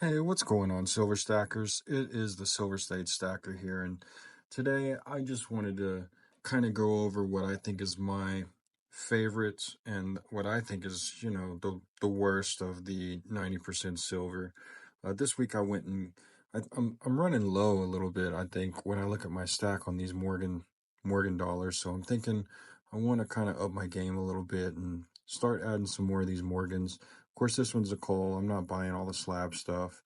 Hey, what's going on, Silver Stackers? It is the Silver State Stacker here, and today I just wanted to kind of go over what I think is my favorites and what I think is, the worst of the 90% silver. This week I went and I'm running low a little bit, I think, when I look at my stack on these Morgan dollars. So I'm thinking I want to kind of up my game a little bit and start adding some more of these Morgans. Of course, this one's a call. I'm not buying all the slab stuff.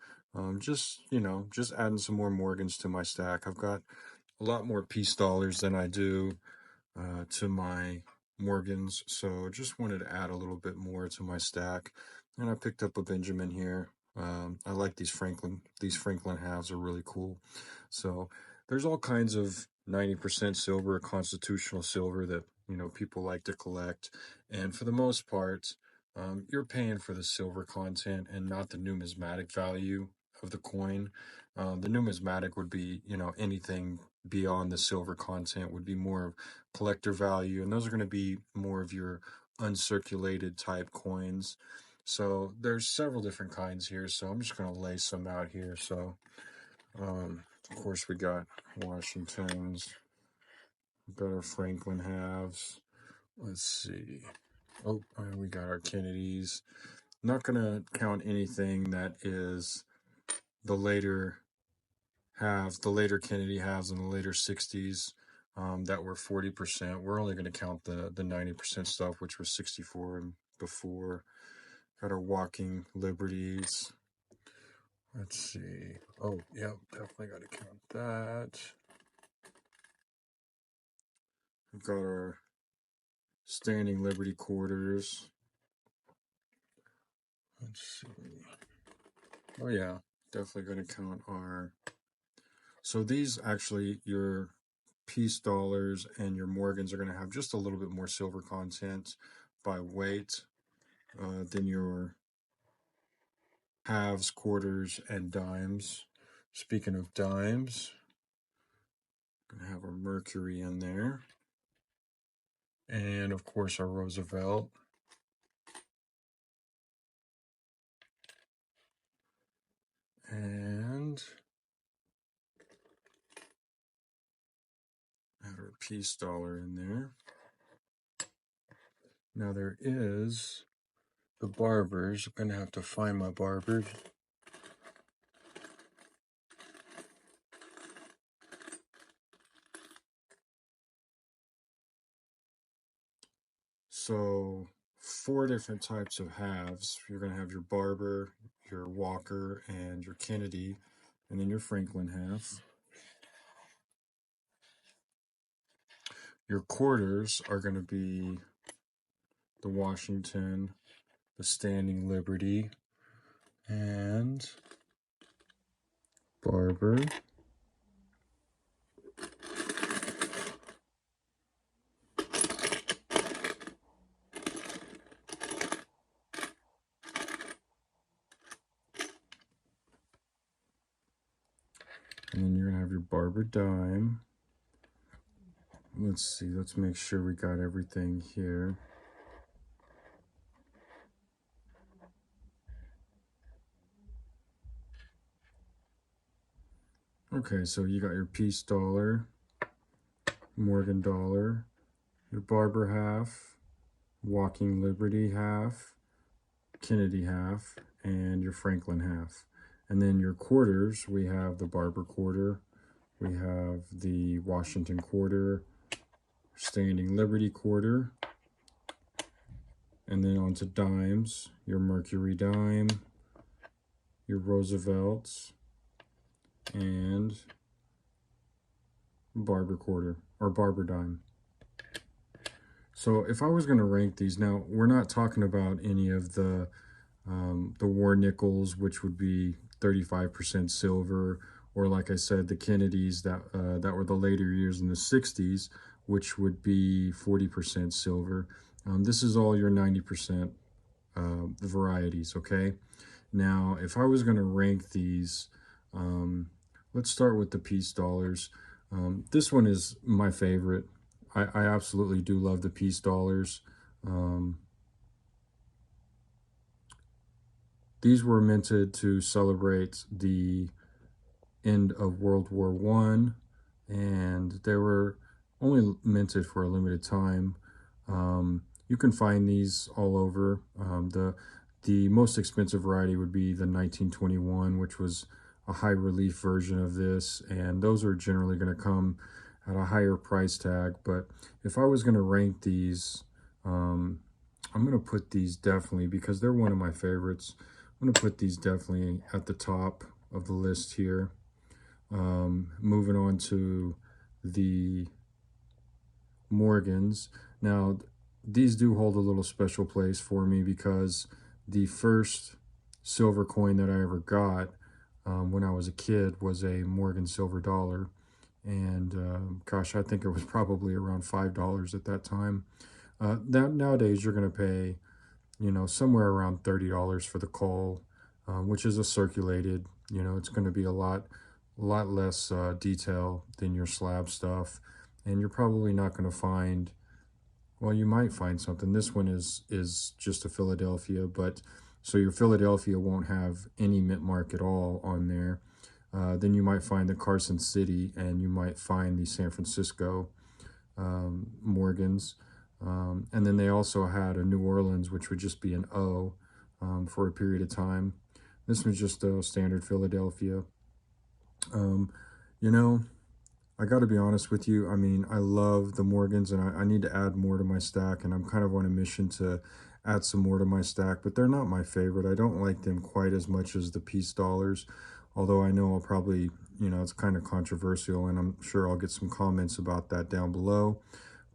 Just adding some more Morgans to my stack. I've got a lot more piece dollars than I do to my Morgans, so just wanted to add a little bit more to my stack. And I picked up a Benjamin here. I like these Franklin. These Franklin halves are really cool. So there's all kinds of 90% silver, constitutional silver that people like to collect, and for the most part, you're paying for the silver content and not the numismatic value of the coin. The numismatic would be anything beyond the silver content would be more of collector value, and those are going to be more of your uncirculated type coins. So there's several different kinds here, so I'm just going to lay some out here. So of course we got Washingtons, we got our Franklin halves. Let's see. Oh, we got our Kennedys. Not going to count anything that is the later halves, the later Kennedy halves in the later 60s that were 40%. We're only going to count the 90% stuff, which was 64 and before. Got our Walking Liberties. Let's see. Oh, yep, definitely got to count that. We've got our Standing Liberty Quarters. Let's see. Oh, yeah, definitely going to count our... So these actually, your piece dollars and your Morgans are going to have just a little bit more silver content by weight than your halves, quarters, and dimes. Speaking of dimes, gonna have our Mercury in there, and of course our Roosevelt. And have our piece dollar in there. Now there is the barbers. I'm gonna have to find my barbers. So 4 different types of halves. You're going to have your Barber, your Walker, and your Kennedy, and then your Franklin half. Your quarters are going to be the Washington, the Standing Liberty, and Barber. And then you're going to have your Barber dime. Let's see, let's make sure we got everything here. Okay, so you got your piece dollar, Morgan dollar, your Barber half, Walking Liberty half, Kennedy half, and your Franklin half. And then your quarters, we have the Barber quarter, we have the Washington quarter, Standing Liberty quarter, and then on to dimes, your Mercury dime, your Roosevelts, and Barber quarter, or Barber dime. So if I was going to rank these, now we're not talking about any of the war nickels, which would be 35% silver, or like I said, the Kennedys that were the later years in the 60s, which would be 40% silver. This is all your 90% varieties, okay? Now, if I was going to rank these, let's start with the piece dollars. This one is my favorite. I absolutely do love the piece dollars. these were minted to celebrate the end of World War One, and they were only minted for a limited time. You can find these all over. The most expensive variety would be the 1921, which was a high relief version of this, and those are generally going to come at a higher price tag. But if I was going to rank these, I'm going to put these definitely, because they're one of my favorites, I'm going to put these definitely at the top of the list here. Moving on to the Morgans. Now, these do hold a little special place for me because the first silver coin that I ever got when I was a kid was a Morgan silver dollar. And gosh, I think it was probably around $5 at that time. Nowadays, you're going to pay, somewhere around $30 for the coal, which is a circulated. It's going to be a lot less detail than your slab stuff, and you're probably not going to find. Well, you might find something. This one is just a Philadelphia, but so your Philadelphia won't have any mint mark at all on there. Then you might find the Carson City, and you might find the San Francisco Morgans. And then they also had a New Orleans, which would just be an O for a period of time. This was just a standard Philadelphia. Um, you know, I got to be honest with you. I mean, I love the Morgans, and I need to add more to my stack, and I'm kind of on a mission to add some more to my stack, but they're not my favorite. I don't like them quite as much as the piece dollars, although I know I'll probably, it's kind of controversial, and I'm sure I'll get some comments about that down below.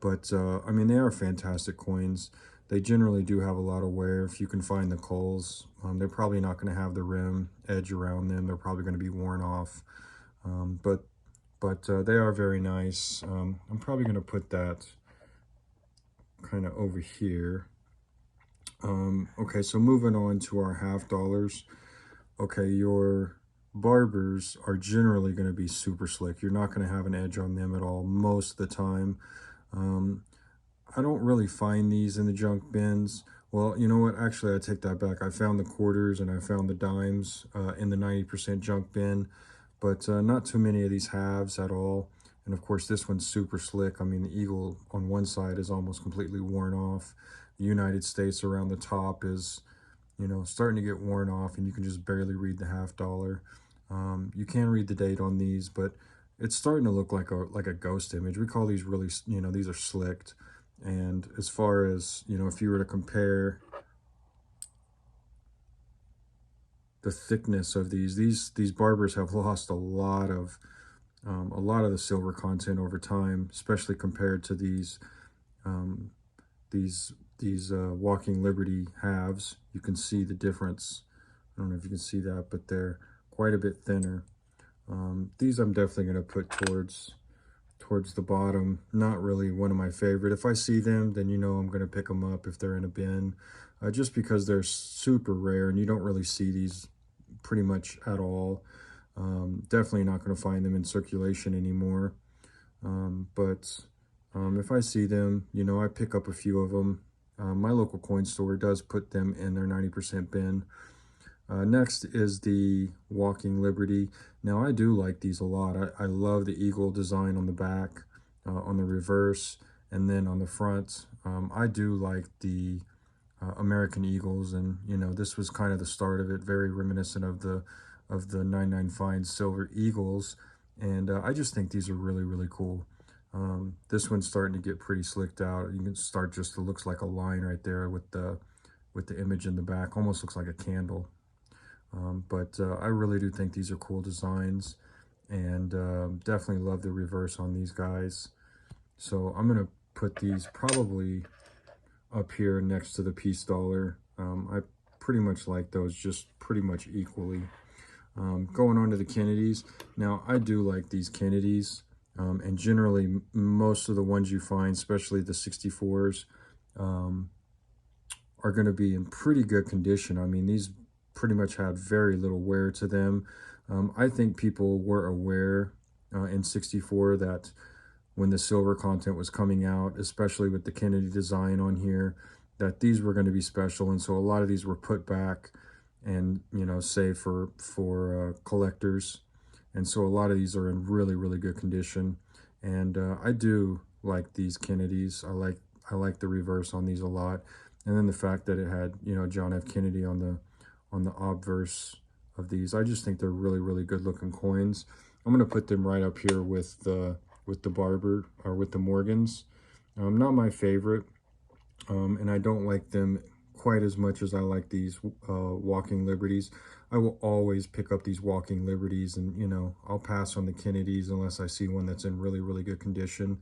But, I mean, they are fantastic coins. They generally do have a lot of wear. If you can find the coals, they're probably not going to have the rim edge around them. They're probably going to be worn off. But they are very nice. I'm probably going to put that kind of over here. Okay, so moving on to our half dollars. Okay, your barbers are generally going to be super slick. You're not going to have an edge on them at all most of the time. I don't really find these in the junk bins. Well, you know what? Actually, I take that back. I found the quarters and I found the dimes in the 90% junk bin, but not too many of these halves at all. And of course, this one's super slick. I mean, the eagle on one side is almost completely worn off. The United States around the top is, starting to get worn off, and you can just barely read the half dollar. You can read the date on these, but it's starting to look like a ghost image. We call these really, these are slicked. And as far as, if you were to compare the thickness of these barbers have lost a lot of the silver content over time, especially compared to these Walking Liberty halves. You can see the difference. I don't know if you can see that, but they're quite a bit thinner. These I'm definitely going to put towards the bottom. Not really one of my favorite. If I see them, then I'm going to pick them up if they're in a bin, just because they're super rare and you don't really see these pretty much at all. Definitely not going to find them in circulation anymore. But if I see them, I pick up a few of them. My local coin store does put them in their 90% bin. Next is the Walking Liberty. Now, I do like these a lot. I love the eagle design on the back, on the reverse, and then on the front. I do like the American Eagles, and this was kind of the start of it, very reminiscent of the 99 Fine Silver Eagles, and I just think these are really, really cool. This one's starting to get pretty slicked out. You can start just, it looks like a line right there with the image in the back, almost looks like a candle. But I really do think these are cool designs, and definitely love the reverse on these guys. So I'm going to put these probably up here next to the piece dollar. I pretty much like those just pretty much equally. Going on to the Kennedys. Now, I do like these Kennedys, and generally most of the ones you find, especially the 64s, are going to be in pretty good condition. I mean, these pretty much had very little wear to them. I think people were aware in 64 that when the silver content was coming out, especially with the Kennedy design on here, that these were going to be special. And so a lot of these were put back and say for collectors. And so a lot of these are in really really good condition, and I do like these Kennedys. I like the reverse on these a lot, and then the fact that it had John F. Kennedy on the obverse of these. I just think they're really really good looking coins. I'm gonna put them right up here with the Barber or with the Morgans. Not my favorite, and I don't like them quite as much as I like these Walking Liberties. I will always pick up these Walking Liberties, and I'll pass on the Kennedys unless I see one that's in really really good condition.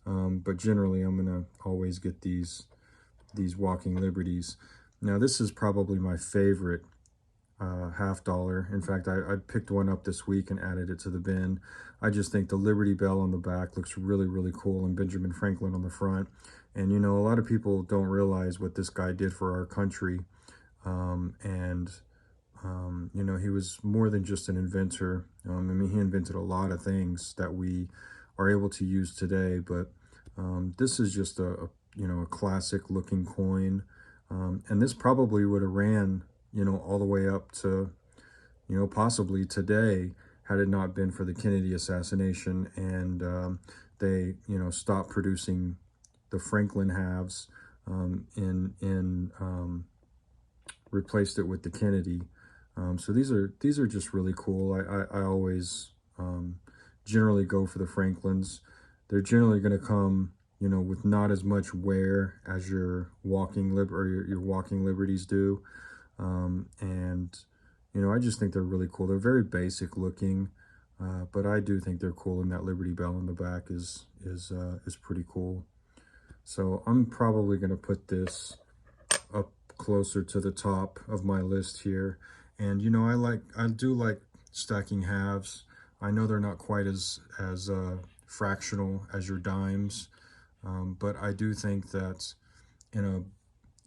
But generally, I'm gonna always get these Walking Liberties. Now, this is probably my favorite half dollar. In fact, I picked one up this week and added it to the bin. I just think the Liberty Bell on the back looks really, really cool, and Benjamin Franklin on the front. And a lot of people don't realize what this guy did for our country. And he was more than just an inventor. I mean, he invented a lot of things that we are able to use today. But this is just a classic looking coin. And this probably would have ran all the way up to, possibly today, had it not been for the Kennedy assassination, and they, stopped producing the Franklin halves, replaced it with the Kennedy. So these are just really cool. I always generally go for the Franklins. They're generally going to come, with not as much wear as your your Walking Liberties do. And I just think they're really cool. They're very basic looking, but I do think they're cool, and that Liberty Bell in the back is pretty cool. So I'm probably going to put this up closer to the top of my list here. And I do like stacking halves. I know they're not quite as fractional as your dimes, but I do think that in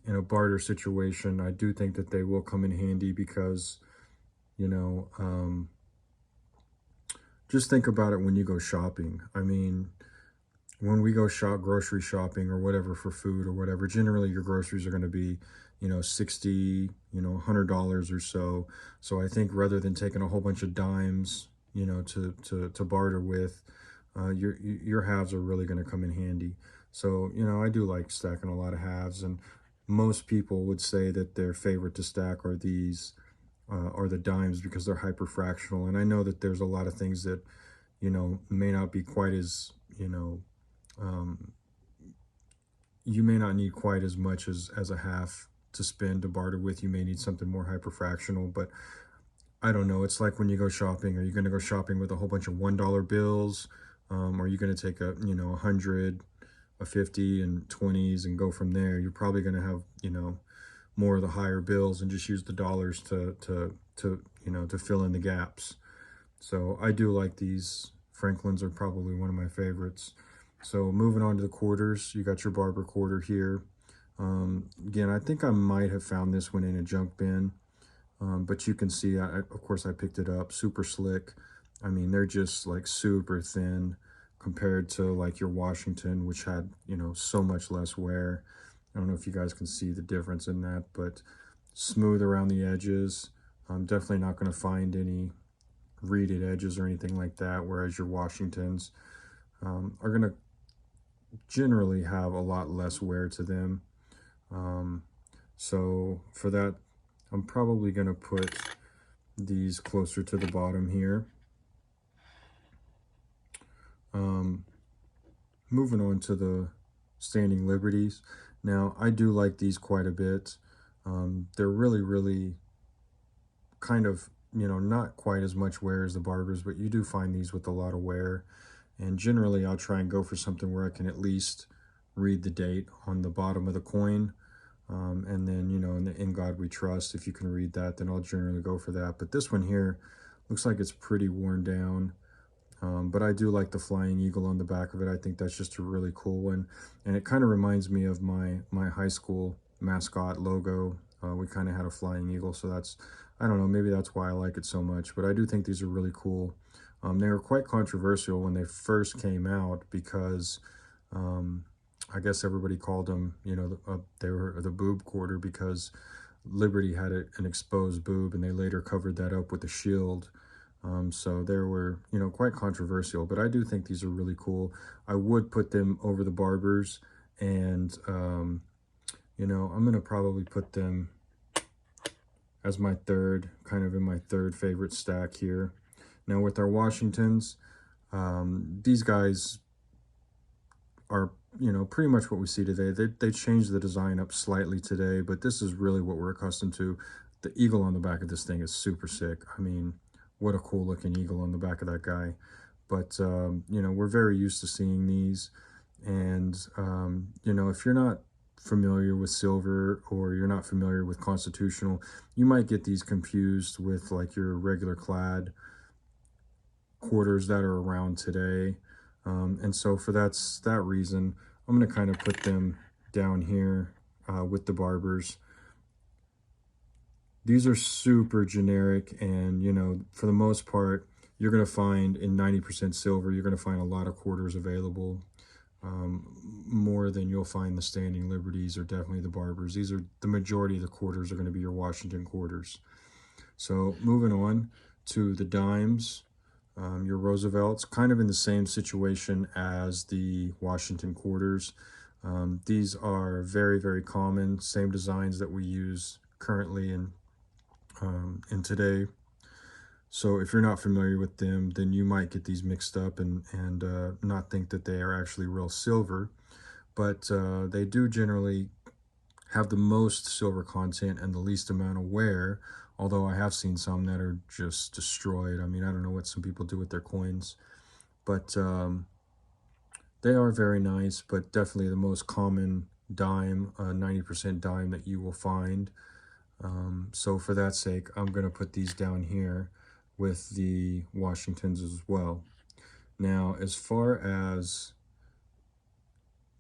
a barter situation, I do think that they will come in handy because you know just think about it when you go shopping. I mean, when we go grocery shopping or whatever for food or whatever, generally your groceries are going to be 60, $100 or so. So I think rather than taking a whole bunch of dimes, to barter with, your halves are really going to come in handy. So I do like stacking a lot of halves, and most people would say that their favorite to stack are these are the dimes because they're hyperfractional. And I know that there's a lot of things that may not be quite as um, you may not need quite as much as a half to spend to barter with. You may need something more hyperfractional, but I don't know. It's like when you go shopping. Are you going to go shopping with a whole bunch of $1 bills? Are you going to take a 100, a 50, and 20s and go from there? You're probably going to have more of the higher bills and just use the dollars to fill in the gaps. So I do like these. Franklins are probably one of my favorites. So moving on to the quarters, you got your Barber quarter here. Again, I think I might have found this one in a junk bin, but you can see, of course, I picked it up. Super slick. I mean, they're just like super thin compared to like your Washington, which had, so much less wear. I don't know if you guys can see the difference in that, but smooth around the edges. I'm definitely not going to find any reeded edges or anything like that, whereas your Washingtons are going to generally have a lot less wear to them. So for that, I'm probably going to put these closer to the bottom here. Moving on to the Standing Liberties. Now, I do like these quite a bit. They're really, really kind of, not quite as much wear as the Barbers, but you do find these with a lot of wear. And generally, I'll try and go for something where I can at least read the date on the bottom of the coin. And then, in God We Trust, if you can read that, then I'll generally go for that. But this one here looks like it's pretty worn down. But I do like the flying eagle on the back of it. I think that's just a really cool one. And it kind of reminds me of my high school mascot logo. We kind of had a flying eagle, so I don't know, maybe that's why I like it so much. But I do think these are really cool. They were quite controversial when they first came out because I guess everybody called them, they were the boob quarter because Liberty had an exposed boob, and they later covered that up with a shield. So they were, quite controversial, but I do think these are really cool. I would put them over the Barbers, and, I'm going to probably put them as my third, kind of in my third favorite stack here. Now with our Washingtons, these guys are, pretty much what we see today. They changed the design up slightly today, but this is really what we're accustomed to. The eagle on the back of this thing is super sick. I mean, what a cool looking eagle on the back of that guy. But, we're very used to seeing these. And, if you're not familiar with silver, or you're not familiar with constitutional, you might get these confused with like your regular clad quarters that are around today. And so for that reason, I'm going to kind of put them down here with the Barbers. These are super generic, and, for the most part, you're going to find in 90% silver, you're going to find a lot of quarters available. More than you'll find the Standing Liberties or definitely the Barbers. These are the majority of the quarters are going to be your Washington quarters. So moving on to the dimes, your Roosevelt's kind of in the same situation as the Washington quarters. These are very, very common, same designs that we use currently in today. So if you're not familiar with them, then you might get these mixed up and not think that they are actually real silver. But they do generally have the most silver content and the least amount of wear, although I have seen some that are just destroyed. I mean, I don't know what some people do with their coins, but they are very nice, but definitely the most common dime, 90% dime that you will find. So for that sake, I'm going to put these down here with the Washingtons as well. Now, as far as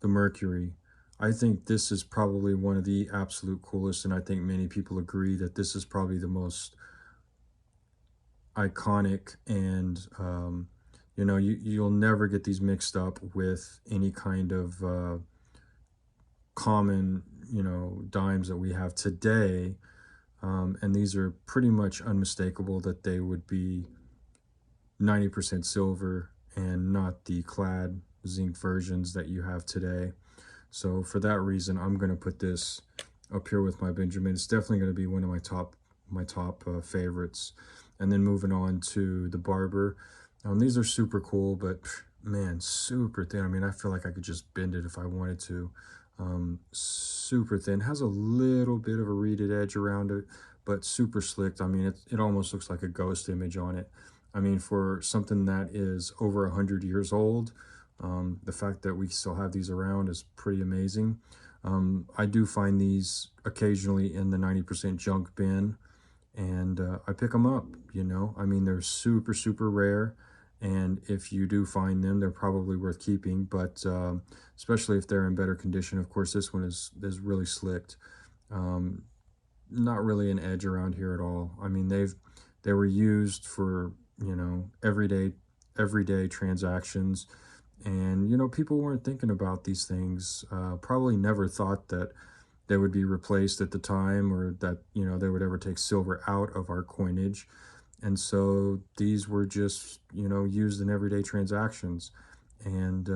the Mercury, I think this is probably one of the absolute coolest, and I think many people agree that this is probably the most iconic, and you'll never get these mixed up with any kind of common dimes that we have today. And these are pretty much unmistakable that they would be 90% silver and not the clad zinc versions that you have today. So for that reason, I'm going to put this up here with my Benjamin. It's definitely going to be one of my top favorites. And then moving on to the Barber. These are super cool, but man, super thin. I mean, I feel like I could just bend it if I wanted to. Super thin, has a little bit of a reeded edge around it, but super slicked. I mean, it almost looks like a ghost image on it. I mean, for something that is over 100 years old, the fact that we still have these around is pretty amazing. I do find these occasionally in the 90% junk bin, and I pick them up, I mean, they're super, super rare. And if you do find them, they're probably worth keeping, but especially if they're in better condition. Of course, this one is really slicked. Not really an edge around here at all. I mean, they were used for, everyday transactions. And, people weren't thinking about these things, probably never thought that they would be replaced at the time, or that, they would ever take silver out of our coinage. And so these were just, used in everyday transactions. And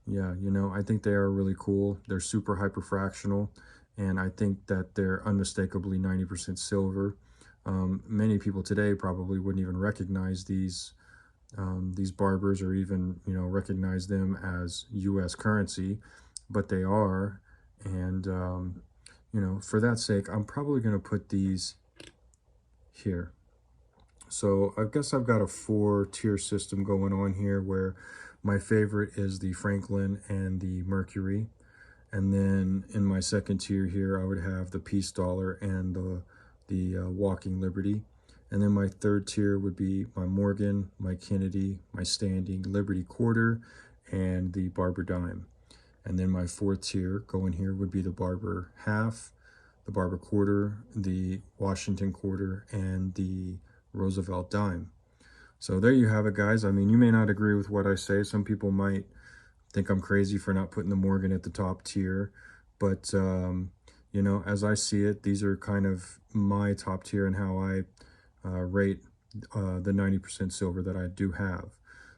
yeah, I think they are really cool. They're super hyperfractional, and I think that they're unmistakably 90% silver. Many people today probably wouldn't even recognize these Barbers, or even, recognize them as U.S. currency, but they are. And, for that sake, I'm probably going to put these here. So I guess I've got a 4-tier system going on here, where my favorite is the Franklin and the Mercury. And then in my second tier here, I would have the Peace Dollar and the Walking Liberty. And then my third tier would be my Morgan, my Kennedy, my Standing Liberty Quarter, and the Barber Dime. And then my fourth tier going here would be the Barber Half, the Barber Quarter, the Washington Quarter, and the Roosevelt Dime. So there you have it, guys. I mean, you may not agree with what I say. Some people might think I'm crazy for not putting the Morgan at the top tier, but you know, as I see it, these are kind of my top tier and how I rate the 90% silver that I do have.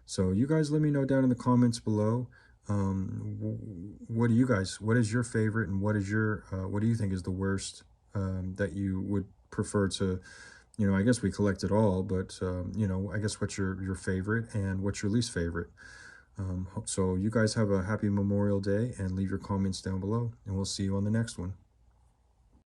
So you guys let me know down in the comments below. What do you guys, what is your favorite, and what do you think is the worst that you would prefer to, you know, I guess we collect it all, but, you know, I guess what's your favorite and what's your least favorite? So you guys have a happy Memorial Day and leave your comments down below, and we'll see you on the next one.